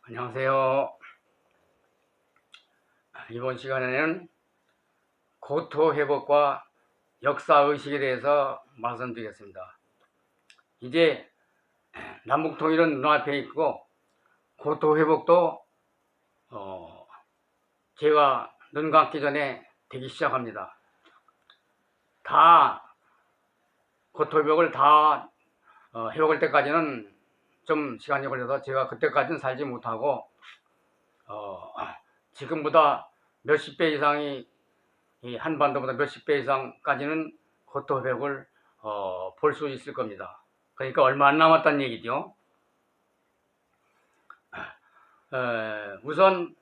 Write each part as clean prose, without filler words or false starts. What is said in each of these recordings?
안녕하세요. 이번 시간에는 고토 회복과 역사 의식에 대해서 말씀드리겠습니다. 이제 남북 통일은 눈앞에 있고 고토 회복도 제가 눈 감기 전에 되기 시작합니다. 다 고토 회복을 다 해먹을 때까지는 좀 시간이 걸려서 제가 그때까지는 살지 못하고 지금보다 몇십 배 이상이 이 한반도보다 몇십 배 이상까지는 고토 회복을 볼 수 있을 겁니다. 그러니까 얼마 안 남았다는 얘기죠. 우선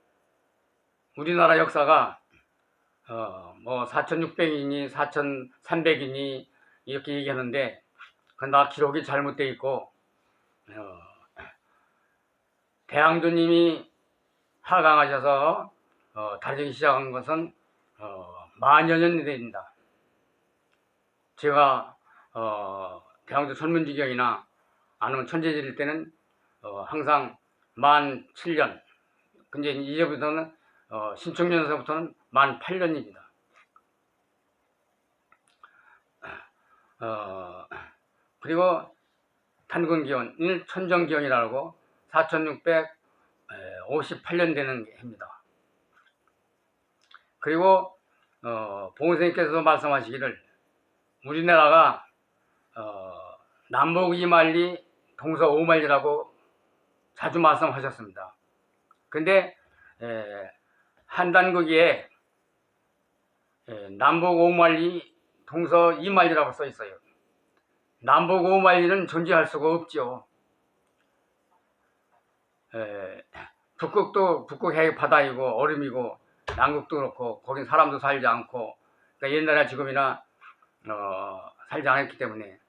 우리나라 역사가 뭐 4600이니 4300이니 이렇게 얘기하는데 그러나 기록이 잘못되어 있고 대항도님이 하강하셔서 다루기 시작한 것은 만여 년이 됩니다. 제가 대항도 천문지경이나 아니면 천재지릴 때는 항상 만 7년, 근데 이제부터는 신축년에서부터는 만 8년입니다. 그리고 단군기원을 천정기원이라고 4658년 되는 해입니다. 그리고 봉선생님께서 말씀하시기를 우리나라가 남북 이만리 동서 오만리라고 자주 말씀하셨습니다. 근데 한단국에 남북 오만리 동서 이만리라고 써 있어요. 남북 오만리는 존재할 수가 없죠. 북극도 북극 해역 바다이고 얼음이고 남극도 그렇고 거긴 사람도 살지 않고 그러니까 옛날이나 지금이나 살지 않았기 때문에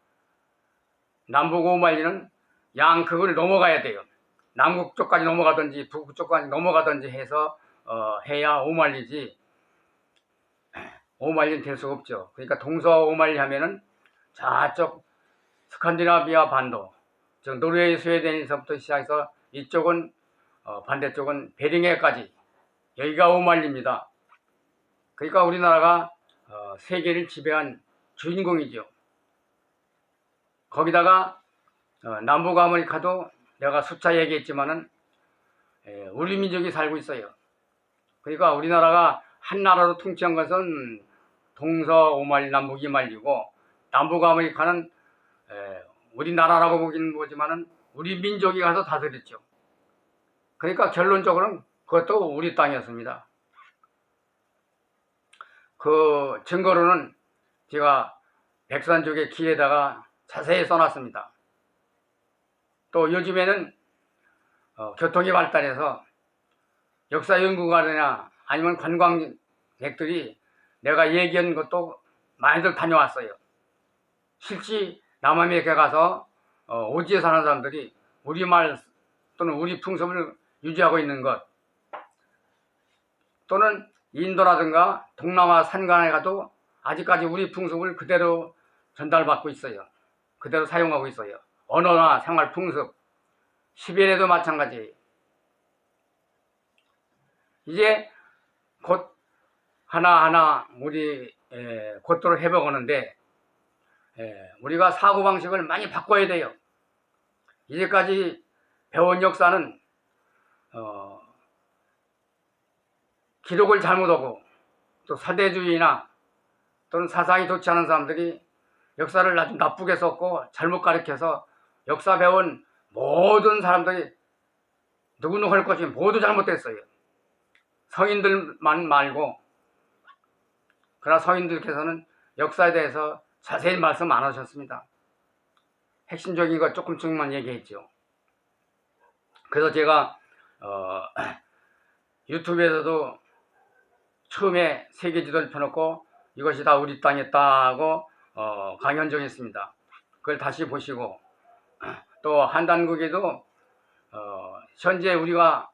남북 오만리는 양극을 넘어가야 돼요. 남극 쪽까지 넘어가든지 북극 쪽까지 넘어가든지 해서 해야 오만리지 오만리는 될 수가 없죠. 그러니까 동서 오만리 하면은 저쪽 스칸디나비아 반도 즉 노르웨이 스웨덴에서부터 시작해서 이쪽은 반대쪽은 베링해까지 여기가 오만리입니다. 그러니까 우리나라가 세계를 지배한 주인공이죠. 거기다가 남북 아메리카도 내가 숫자 얘기했지만은 우리 민족이 살고 있어요. 그러니까 우리나라가 한 나라로 통치한 것은 동서 오만리 남북 이만리고 남북 아메리카는 우리나라라고 보기는 보지만은 우리 민족이 가서 다스렸죠. 그러니까 결론적으로는 그것도 우리 땅이었습니다. 그 증거로는 제가 백산족의 길에다가 자세히 써놨습니다. 또 요즘에는 교통이 발달해서 역사 연구가나 아니면 관광객들이 내가 얘기한 것도 많이들 다녀왔어요. 실제 남아메리카 가서 오지에 사는 사람들이 우리말 또는 우리 풍습을 유지하고 있는 것, 또는 인도라든가 동남아 산간에 가도 아직까지 우리 풍습을 그대로 전달받고 있어요. 그대로 사용하고 있어요. 언어나 생활 풍습, 시베리아도 마찬가지예요. 이제 곧 하나하나 우리 고토를 회복하는데 우리가 사고방식을 많이 바꿔야 돼요. 이제까지 배운 역사는 기록을 잘못하고 또 사대주의나 또는 사상이 좋지 않은 사람들이 역사를 아주 나쁘게 썼고 잘못 가르쳐서 역사 배운 모든 사람들이 누구누구 할 것이 모두 잘못됐어요. 성인들만 말고. 그러나 성인들께서는 역사에 대해서 자세히 말씀 안 하셨습니다. 핵심적인 것 조금씩만 얘기했죠. 그래서 제가 유튜브에서도 처음에 세계 지도를 펴놓고 이것이 다 우리 땅에 있다고 강연 정했습니다. 그걸 다시 보시고 또 한단국에도 현재 우리가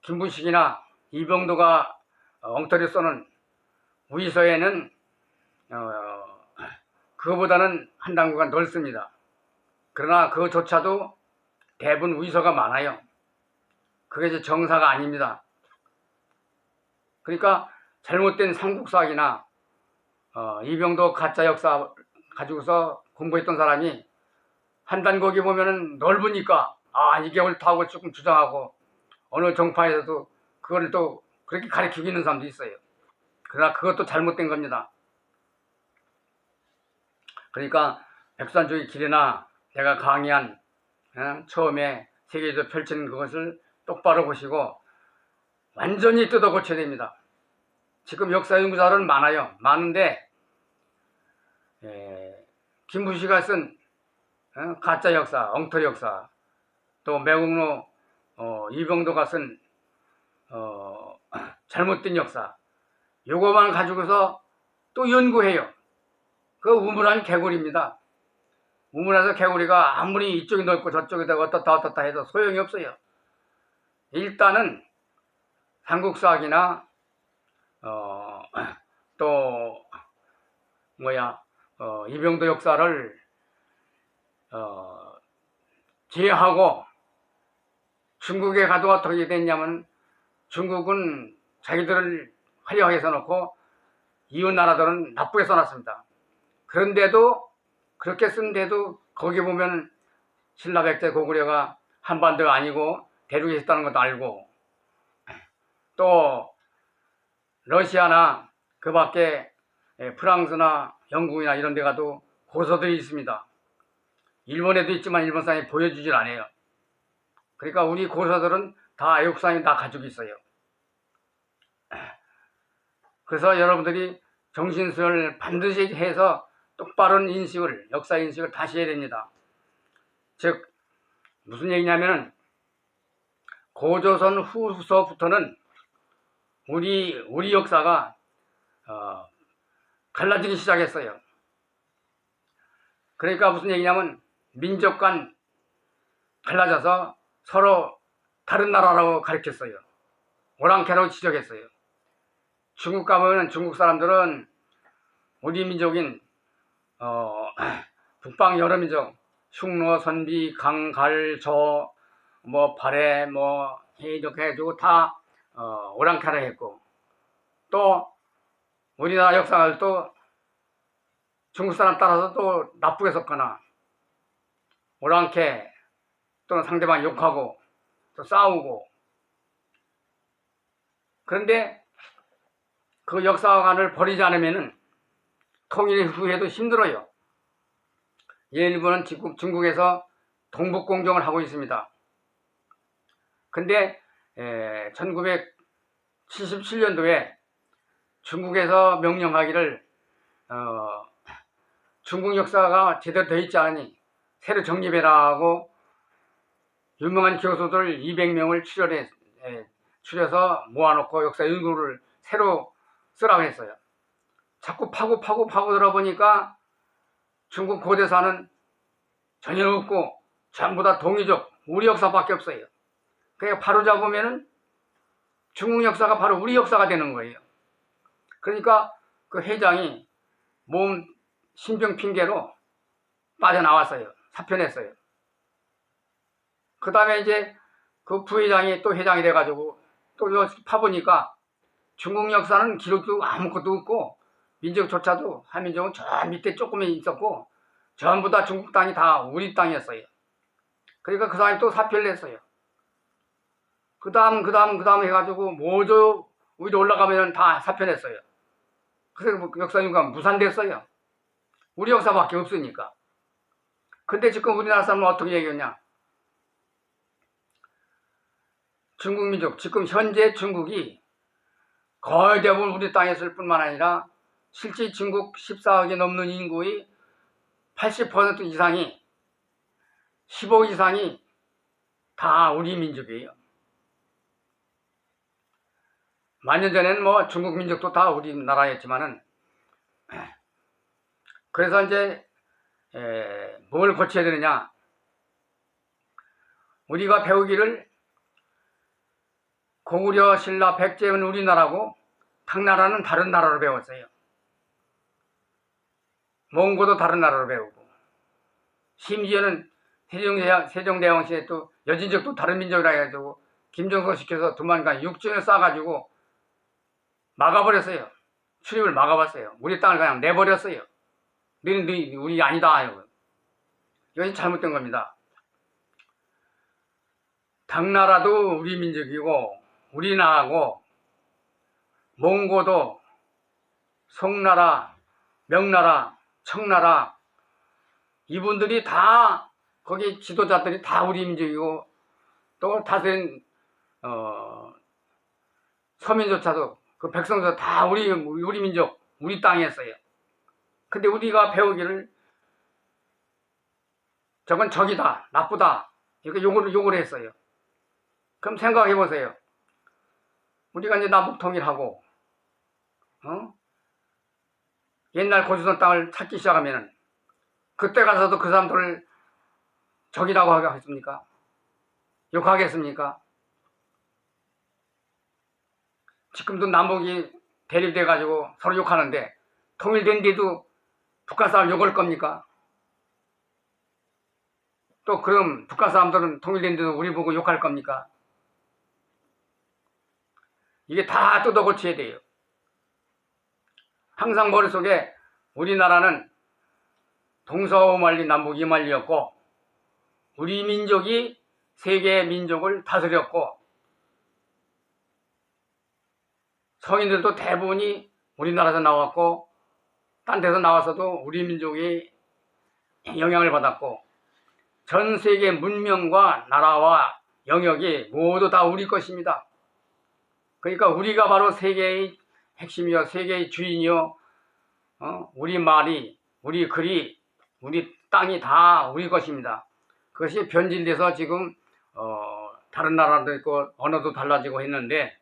김부식이나 이병도가 엉터리 써는 위서에는 그거보다는 한단국가 넓습니다. 그러나 그조차도 대부분 위서가 많아요. 그게 이제 정사가 아닙니다. 그러니까 잘못된 삼국사학이나 이병도 가짜 역사 가지고서 공부했던 사람이 한단거기 보면은 넓으니까 이게 옳다고 조금 주장하고 어느 정파에서도 그걸 또 그렇게 가르치고 있는 사람도 있어요. 그러나 그것도 잘못된 겁니다. 그러니까 백산족의 길이나 내가 강의한 처음에 세계에서 펼치는 그것을 똑바로 보시고 완전히 뜯어 고쳐야 됩니다. 지금 역사연구자는 많아요. 많은데 김부시가 쓴 가짜 역사, 엉터리 역사, 또 매국노 이병도가 쓴 잘못된 역사, 요거만 가지고서 또 연구해요. 그 우물한 개구리입니다. 우물에서 개구리가 아무리 이쪽이 넓고 저쪽이 어떻다 해도 소용이 없어요. 일단은 삼국사학이나 또 이병도 역사를 제하고 중국에 가도 어떻게 됐냐면 중국은 자기들을 화려하게 써놓고 이웃 나라들은 나쁘게 써놨습니다. 그런데도 그렇게 쓴데도 거기 보면 신라 백제 고구려가 한반도가 아니고 대륙에 있었다는 것도 알고 또 러시아나 그 밖에 프랑스나 영국이나 이런 데 가도 고서들이 있습니다. 일본에도 있지만 일본 사람이 보여주질 않아요. 그러니까 우리 고서들은 다 외국 사람이 다 가지고 있어요. 그래서 여러분들이 정신수련을 반드시 해서 똑바른 인식을, 역사 인식을 다시 해야 됩니다. 즉 무슨 얘기냐면은 고조선 후서부터는 우리 역사가 갈라지기 시작했어요. 그러니까 무슨 얘기냐면 민족 간 갈라져서 서로 다른 나라라고 가르쳤어요. 오랑캐라고 지적했어요. 중국 가보면 중국 사람들은 우리 민족인 북방 여러 민족 흉노, 선비, 강, 갈, 저, 발해, 이렇게 해주고 다 오랑캐라 했고 또 우리나라 역사를 또 중국 사람 따라서 또 나쁘게 섞거나 오랑캐 또는 상대방 욕하고 또 싸우고 그런데 그 역사관을 버리지 않으면은 통일 후에도 힘들어요. 일본은 중국에서 동북공정을 하고 있습니다. 근데 1977년도에 중국에서 명령하기를 중국 역사가 제대로 되어 있지 않으니 새로 정립해라 하고 유명한 교수들 200명을 추려서 모아놓고 역사 연구를 새로 쓰라고 했어요. 자꾸 파고 들어보니까 중국 고대사는 전혀 없고 전부 다 동이족 우리 역사밖에 없어요. 그러니까 바로 잡으면은 중국 역사가 바로 우리 역사가 되는 거예요. 그러니까 그 회장이 몸 신병 핑계로 빠져나왔어요. 사표냈어요. 그 다음에 이제 그 부회장이 또 회장이 돼가지고 또 파보니까 중국 역사는 기록도 아무것도 없고 민족조차도 한민족은 저 밑에 조금이 있었고 전부 다 중국 땅이 다 우리 땅이었어요. 그러니까 그 사람이 또 사표를 냈어요. 그 다음 해가지고 모두 위로 올라가면 다 사표 냈어요. 그래서 역사연구가 무산됐어요. 우리 역사밖에 없으니까. 근데 지금 우리나라 사람은 어떻게 얘기하냐? 중국 민족, 지금 현재 중국이 거의 대부분 우리 땅에 있을 뿐만 아니라 실제 중국 14억이 넘는 인구의 80% 이상이 15억 이상이 다 우리 민족이에요. 만 년 전에는 중국 민족도 다 우리나라였지만은 그래서 이제 뭘 고쳐야 되느냐? 우리가 배우기를 고구려, 신라, 백제는 우리나라고 당나라는 다른 나라로 배웠어요. 몽고도 다른 나라로 배우고 심지어는 세종대왕 시대 또 여진족도 다른 민족이라 해가지고 김정석 시켜서 두만강 육진을 쏴가지고 막아버렸어요. 출입을 막아봤어요. 우리 땅을 그냥 내버렸어요. 너희 우리 아니다. 이것이 잘못된 겁니다. 당나라도 우리 민족이고 우리나라고 몽고도 송나라, 명나라, 청나라 이분들이 다 거기 지도자들이 다 우리 민족이고 또 다른 서민조차도 그 백성조차 다 우리 민족 우리 땅이었어요. 근데 우리가 배우기를 저건 적이다 나쁘다 이렇게 욕을 했어요. 그럼 생각해 보세요. 우리가 이제 남북 통일하고 옛날 고조선 땅을 찾기 시작하면은 그때 가서도 그 사람들을 적이라고 하겠습니까? 욕하겠습니까? 지금도 남북이 대립돼 가지고 서로 욕하는데 통일된 뒤도 북한 사람 욕할 겁니까? 또 그럼 북한 사람들은 통일된 뒤도 우리 보고 욕할 겁니까? 이게 다 뜯어고쳐야 돼요. 항상 머릿속에 우리나라는 동서오만리 남북 이만리였고 우리 민족이 세계 민족을 다스렸고 성인들도 대부분이 우리나라에서 나왔고 딴 데서 나와서도 우리 민족이 영향을 받았고 전 세계 문명과 나라와 영역이 모두 다 우리 것입니다. 그러니까 우리가 바로 세계의 핵심이요 세계의 주인이요 우리 말이 우리 글이 우리 땅이 다 우리 것입니다. 그것이 변질돼서 지금 다른 나라도 있고 언어도 달라지고 했는데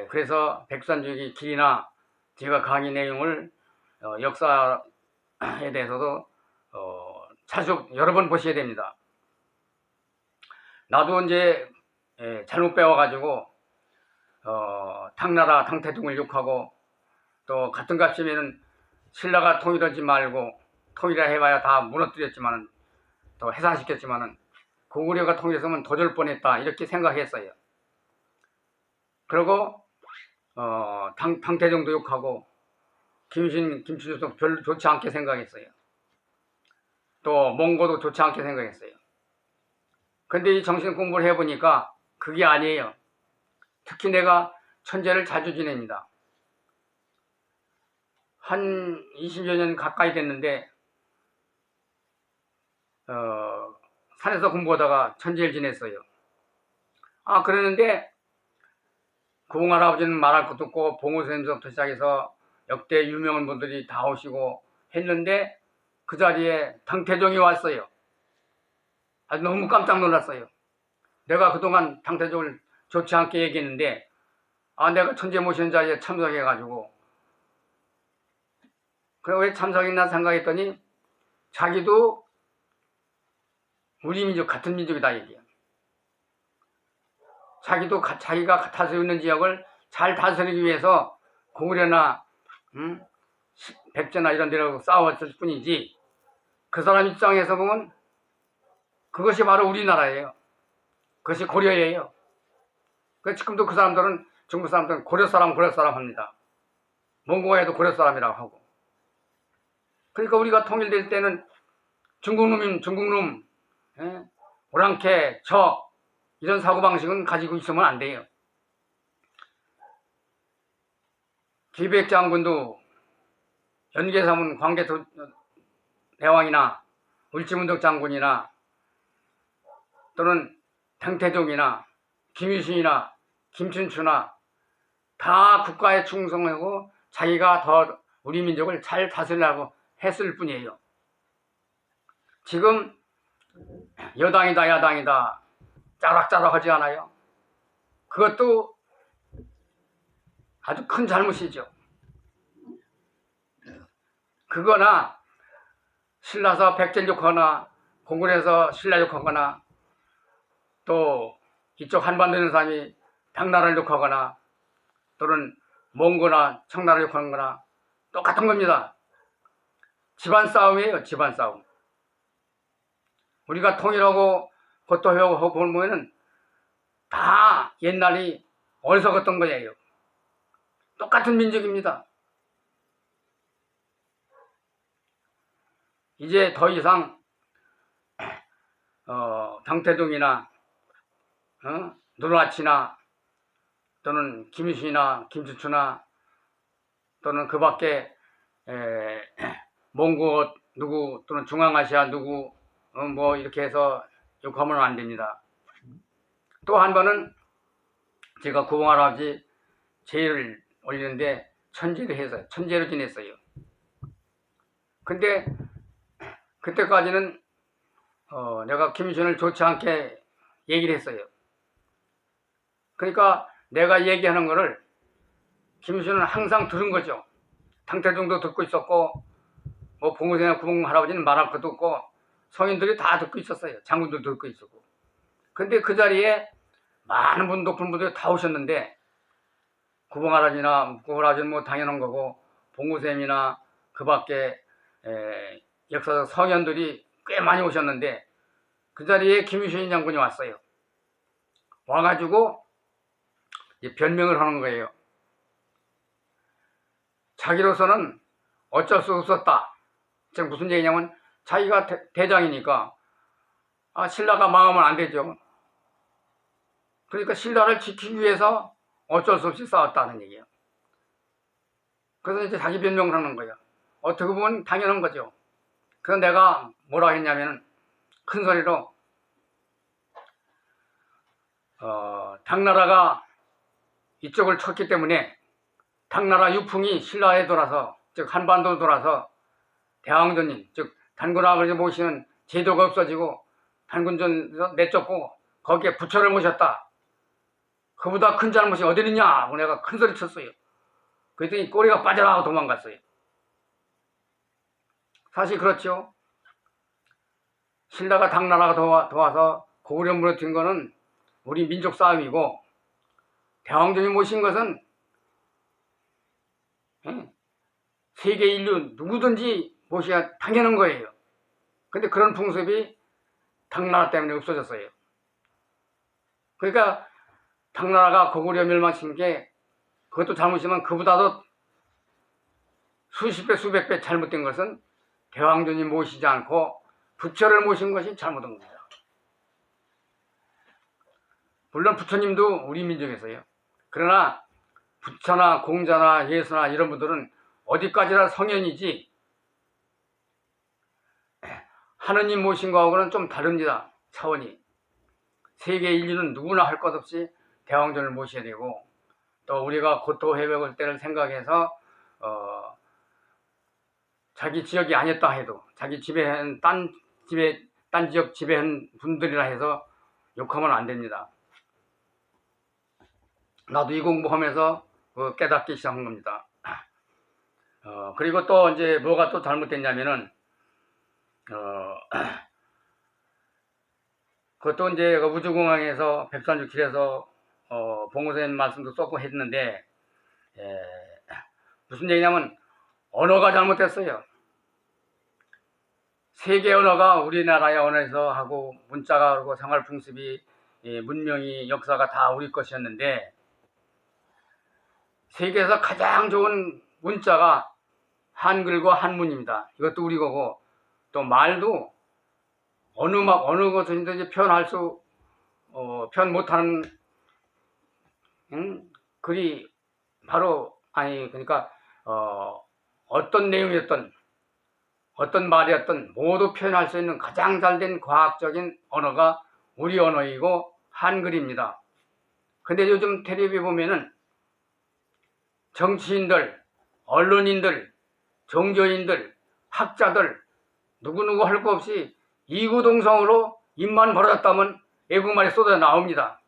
그래서 백산주기 길이나 제가 강의 내용을 역사에 대해서도 자주 여러 번 보셔야 됩니다. 나도 이제 잘못 배워가지고 당나라 당태종을 욕하고 또 같은 값이면은 신라가 통일하지 말고 통일을 해봐야 다 무너뜨렸지만은 또 해산시켰지만은 고구려가 통일했으면 더 줄 뻔했다 이렇게 생각했어요. 그리고 당태종도 욕하고 김춘수도 별로 좋지 않게 생각했어요. 또 몽고도 좋지 않게 생각했어요. 근데 이 정신 공부를 해보니까 그게 아니에요. 특히 내가 천재를 자주 지냅니다. 한 20여 년 가까이 됐는데 산에서 공부하다가 천재를 지냈어요. 그러는데 고흥할아버지는 말할 것도 없고 봉우선생님부터 시작해서 역대 유명한 분들이 다 오시고 했는데 그 자리에 당태종이 왔어요. 아주 너무 깜짝 놀랐어요. 내가 그동안 당태종을 좋지 않게 얘기했는데 내가 천재 모시는 자리에 참석해가지고 그래 왜 참석했나 생각했더니 자기도 우리 민족 같은 민족이다 얘기야. 자기도 자기가 다스리고 있는 지역을 잘 다스리기 위해서 고구려나 백제나 이런 데로 싸웠을 뿐이지 그 사람 입장에서 보면 그것이 바로 우리나라예요. 그것이 고려예요. 지금도 그 사람들은 중국 사람들은 고려 사람 합니다. 몽고에도 고려 사람이라고 하고. 그러니까 우리가 통일될 때는 중국놈이면 중국놈, 오랑캐, 적 이런 사고방식은 가지고 있으면 안 돼요. 기백장군도 연개사문 광개토대왕이나 울지문덕 장군이나 또는 당태종이나 김유신이나 김춘추나 다 국가에 충성하고 자기가 더 우리 민족을 잘 다스리려고 했을 뿐이에요. 지금 여당이다 야당이다 짜락짜락하지 않아요? 그것도 아주 큰 잘못이죠. 그거나 신라서 백제를 욕하거나 고구려에서 신라 욕하거나 또 이쪽 한반도 있는 사람이 당나라를 욕하거나 또는 몽고나 청나라를 욕하는 거나 똑같은 겁니다. 집안 싸움이에요. 집안 싸움. 우리가 통일하고 고토하고 보면은 다 옛날이 어리석었던 거예요. 똑같은 민족입니다. 이제 더 이상 당태동이나 누르하치나 또는 김유신이나 김주추나 또는 그 밖에 몽고 누구 또는 중앙아시아 누구 뭐 이렇게 해서 욕하면 안 됩니다. 또 한 번은 제가 구봉할아버지 제를 올리는데 천제를 해서 천제로 지냈어요. 근데 그때까지는 내가 김유신을 좋지 않게 얘기를 했어요. 그러니까 내가 얘기하는 거를 김유신은 항상 들은 거죠. 당태동도 듣고 있었고 뭐 봉우생이나 구봉할아버지는 말할 것도 없고 성인들이 다 듣고 있었어요. 장군도 듣고 있었고. 근데 그 자리에 많은 분 높은 분들이 다 오셨는데 구봉할아버지나 구봉할아버지는 뭐 당연한 거고 봉우쌤이나 그 밖에 역사적 성현들이 꽤 많이 오셨는데 그 자리에 김유신 장군이 왔어요. 와가지고 이제 변명을 하는 거예요. 자기로서는 어쩔 수 없었다. 지금 무슨 얘기냐면 자기가 대장이니까 신라가 망하면 안 되죠. 그러니까 신라를 지키기 위해서 어쩔 수 없이 싸웠다는 얘기예요. 그래서 이제 자기 변명을 하는 거예요. 어떻게 보면 당연한 거죠. 그래서 내가 뭐라 했냐면 큰 소리로 당나라가 이쪽을 쳤기 때문에 당나라 유풍이 신라에 돌아서 즉 한반도로 돌아서 대왕조님 즉 단군아버지 모시는 제도가 없어지고 단군전에서 내쫓고 거기에 부처를 모셨다. 그보다 큰 잘못이 어디 있냐 하고 내가 큰 소리 쳤어요. 그랬더니 꼬리가 빠져라 하고 도망갔어요. 사실 그렇죠. 신라가 당나라가 도와서 고구려 무너뜨린 거는 우리 민족 싸움이고 대왕조님 모신 것은 세계 인류 누구든지 모셔야 당연한 거예요. 근데 그런 풍습이 당나라 때문에 없어졌어요. 그러니까 당나라가 고구려 멸망시킨 게 그것도 잘못이지만 그보다도 수십 배 수백 배 잘못된 것은 대왕조님 모시지 않고 부처를 모신 것이 잘못한 겁니다. 물론 부처님도 우리 민족에서요. 그러나 부처나 공자나 예수나 이런 분들은 어디까지나 성현이지 하느님 모신 거하고는 좀 다릅니다. 차원이. 세계 인류는 누구나 할 것 없이 대왕전을 모셔야 되고 또 우리가 고토 해벽을 때를 생각해서 자기 지역이 아니었다 해도 자기 지배한 딴 지역 지배한 분들이라 해서 욕하면 안 됩니다. 나도 이 공부하면서 깨닫기 시작한 겁니다. 그리고 또 이제 뭐가 또 잘못됐냐면은 그것도 이제 우주공항에서 백산주 길에서 봉우선 말씀도 썼고 했는데 무슨 얘기냐면 언어가 잘못됐어요. 세계 언어가 우리나라의 언어에서 하고 문자가 그러고 생활풍습이 문명이 역사가 다 우리 것이었는데 세계에서 가장 좋은 문자가 한글과 한문입니다. 이것도 우리 거고 또 말도 어느 것이든지 표현할 수 표현 못하는 글이 바로 그러니까 어떤 내용이었던 어떤 말이었던 모두 표현할 수 있는 가장 잘된 과학적인 언어가 우리 언어이고 한글입니다. 근데 요즘 텔레비에 보면은 정치인들, 언론인들, 종교인들, 학자들 누구누구 할 거 없이 이구동성으로 입만 벌어졌다면 애국말이 쏟아 나옵니다.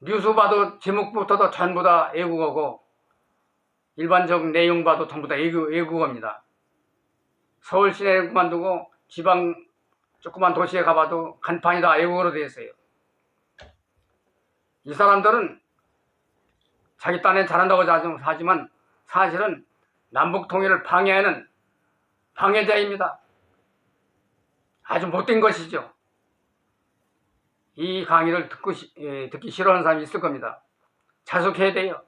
뉴스 봐도 제목부터도 전부 다 애국어고 일반적 내용 봐도 전부 다 애국어입니다. 서울 시내에 그만두고 지방 조그만 도시에 가봐도 간판이 다 애국어로 되어 있어요. 이 사람들은 자기 딴에 잘한다고 하지만 사실은 남북 통일을 방해하는 방해자입니다. 아주 못된 것이죠. 이 강의를 듣기 싫어하는 사람이 있을 겁니다. 자숙해야 돼요.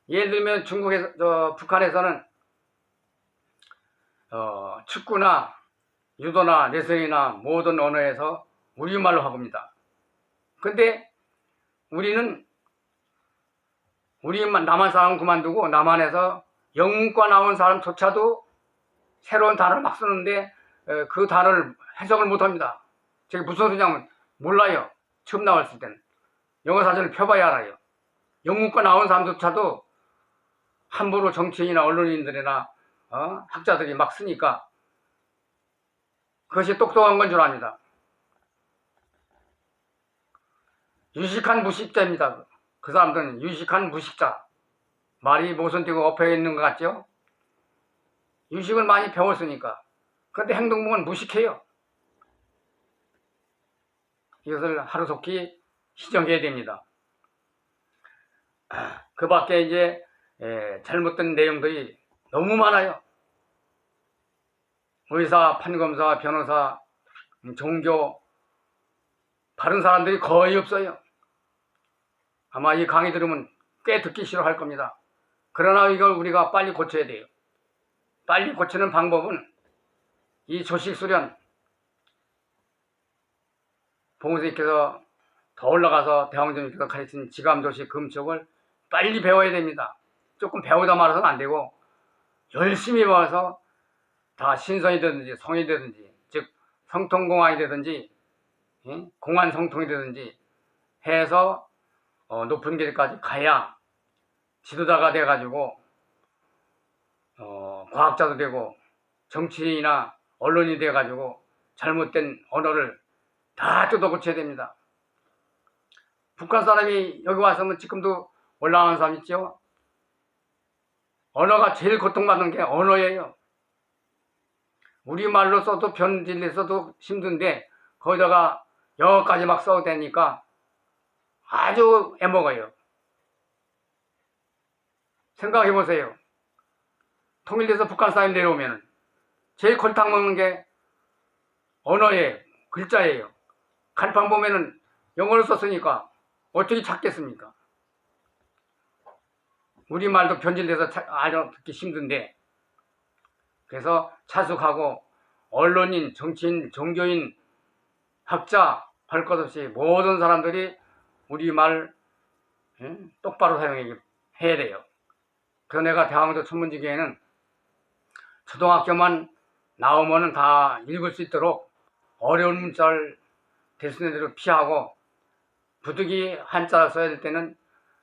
예를 들면 중국에서, 북한에서는 축구나 유도나 레슬링이나 모든 언어에서 우리말로 합니다. 근데 우리는 남한 사람 그만두고 남한에서 영문과 나온 사람조차도 새로운 단어를 막 쓰는데 그 단어를 해석을 못합니다. 저게 무슨 소리냐면 몰라요. 처음 나왔을 때는. 영어 사전을 펴봐야 알아요. 영문과 나온 사람조차도 함부로 정치인이나 언론인들이나 학자들이 막 쓰니까 그것이 똑똑한 건 줄 압니다. 유식한 무식자입니다. 그 사람들은 유식한 무식자. 말이 모순되고 엎여 있는 것 같죠? 유식을 많이 배웠으니까. 그런데 행동은 무식해요. 이것을 하루속히 시정해야 됩니다. 그 밖에 이제 잘못된 내용들이 너무 많아요. 의사, 판검사, 변호사, 종교, 바른 사람들이 거의 없어요. 아마 이 강의 들으면 꽤 듣기 싫어할 겁니다. 그러나 이걸 우리가 빨리 고쳐야 돼요. 빨리 고치는 방법은 이 조식수련, 봉선생님께서 더 올라가서 대왕정님께서 가르친 지감조식 금쪽을 빨리 배워야 됩니다. 조금 배우다 말아서는 안 되고 열심히 배워서 다 신성이 되든지 성이 되든지, 즉 성통공안이 되든지 공안성통이 되든지 해서 높은 길까지 가야 지도자가 돼가지고 과학자도 되고 정치인이나 언론이 돼가지고 잘못된 언어를 다 뜯어고쳐야 됩니다. 북한 사람이 여기 와서는 지금도 올라가는 사람 있죠? 언어가 제일 고통받는 게 언어예요. 우리말로 써도 변질로 써도 힘든데 거기다가 영어까지 막 써도 되니까 아주 애먹어요. 생각해보세요. 통일돼서 북한 사람이 내려오면 제일 골탕 먹는 게 언어예요. 글자예요. 간판 보면은 영어를 썼으니까 어떻게 찾겠습니까? 우리말도 변질돼서 알아듣기 힘든데, 그래서 차숙하고 언론인, 정치인, 종교인, 학자 할 것 없이 모든 사람들이 우리말 똑바로 사용해야 돼요. 그래서 내가 대학교 천문지기에는 초등학교만 나오면 다 읽을 수 있도록 어려운 문자를 대수는 대로 피하고 부득이 한자 써야 될 때는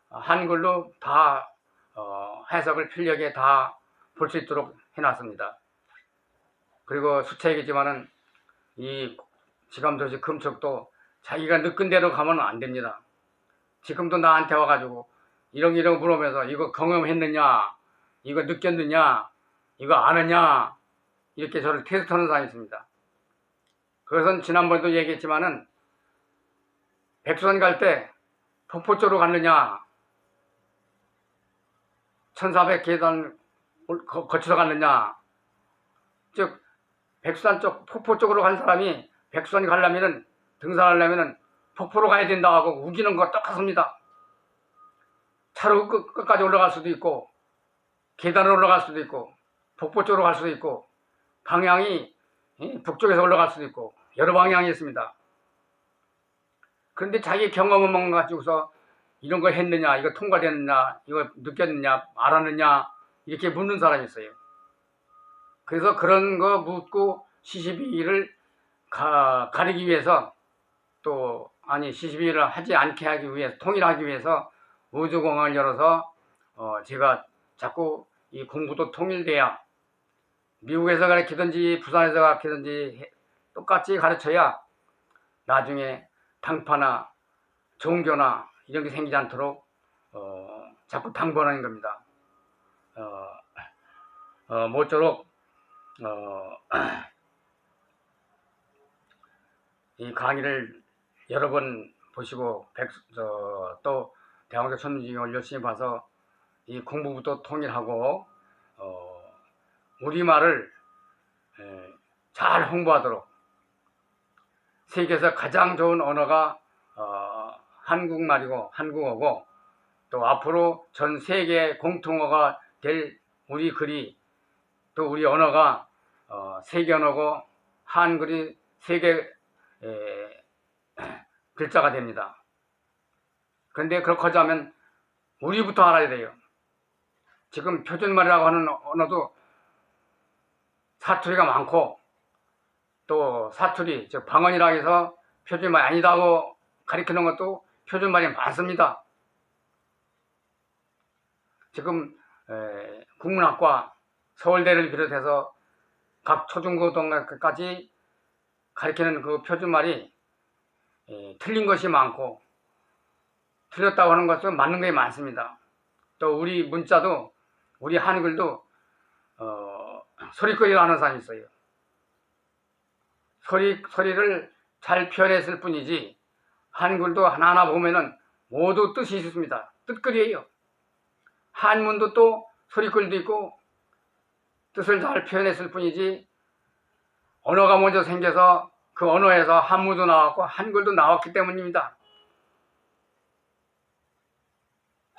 한글로 다 해석을 필력에 다 볼 수 있도록 해놨습니다. 그리고 수차이겠지만은 이 지감조식 금척도 자기가 느낀 대로 가면 안 됩니다. 지금도 나한테 와가지고 이러이러 물으면서 이거 경험했느냐, 이거 느꼈느냐, 이거 아느냐, 이렇게 저를 테스트하는 사람이 있습니다. 그것은 지난번에도 얘기했지만은 백두산 갈 때 폭포 쪽으로 갔느냐, 1400계단 거쳐서 갔느냐, 즉 백두산 쪽 폭포 쪽으로 간 사람이 백두산 가려면은 등산하려면은 폭포로 가야 된다 하고 우기는 거 똑같습니다. 차로 끝까지 올라갈 수도 있고 계단으로 올라갈 수도 있고 폭포 쪽으로 갈 수도 있고 방향이 북쪽에서 올라갈 수도 있고 여러 방향이 있습니다. 그런데 자기 경험만 가지고서 이런 걸 했느냐, 이거 통과됐느냐, 이거 느꼈느냐, 알았느냐 이렇게 묻는 사람이 있어요. 그래서 그런 거 묻고 시시비를 가리기 위해서 또 시시비를 하지 않게 하기 위해서 통일하기 위해서 우주공항을 열어서 제가 자꾸 이 공부도 통일돼야 미국에서 가르치든지 부산에서 가르치든지 똑같이 가르쳐야 나중에 당파나 종교나 이런 게 생기지 않도록 자꾸 당번하는 겁니다. 모쪼록 이 강의를 여러 번 보시고 또 대학교 천문지경을 열심히 봐서 이 공부부터 통일하고 우리말을 잘 홍보하도록 세계에서 가장 좋은 언어가 한국말이고 한국어고, 또 앞으로 전 세계 공통어가 될 우리 글이, 또 우리 언어가 세계 언어고 한글이 세계 글자가 됩니다. 그런데 그렇게 하면 우리부터 알아야 돼요. 지금 표준말이라고 하는 언어도 사투리가 많고, 또 사투리, 즉 방언이라 해서 표준말이 아니다고 가리키는 것도 표준말이 많습니다. 지금 국문학과, 서울대를 비롯해서 각 초중고등학교까지 가리키는 그 표준말이 틀린 것이 많고, 틀렸다고 하는 것은 맞는 게 많습니다. 또 우리 문자도, 우리 한글도 소리거리를 하는 사람이 있어요. 소리를 잘 표현했을 뿐이지, 한글도 하나하나 보면은 모두 뜻이 있습니다. 뜻거리예요. 한문도 또 소리글도 있고 뜻을 잘 표현했을 뿐이지, 언어가 먼저 생겨서 그 언어에서 한문도 나왔고 한글도 나왔기 때문입니다.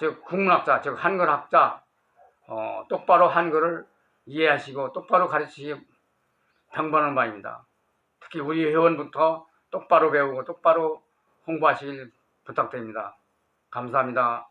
즉 국문학자, 즉 한글학자, 똑바로 한글을 이해하시고 똑바로 가르치시 당부하는 바입니다. 특히 우리 회원부터 똑바로 배우고 똑바로 홍보하시길 부탁드립니다. 감사합니다.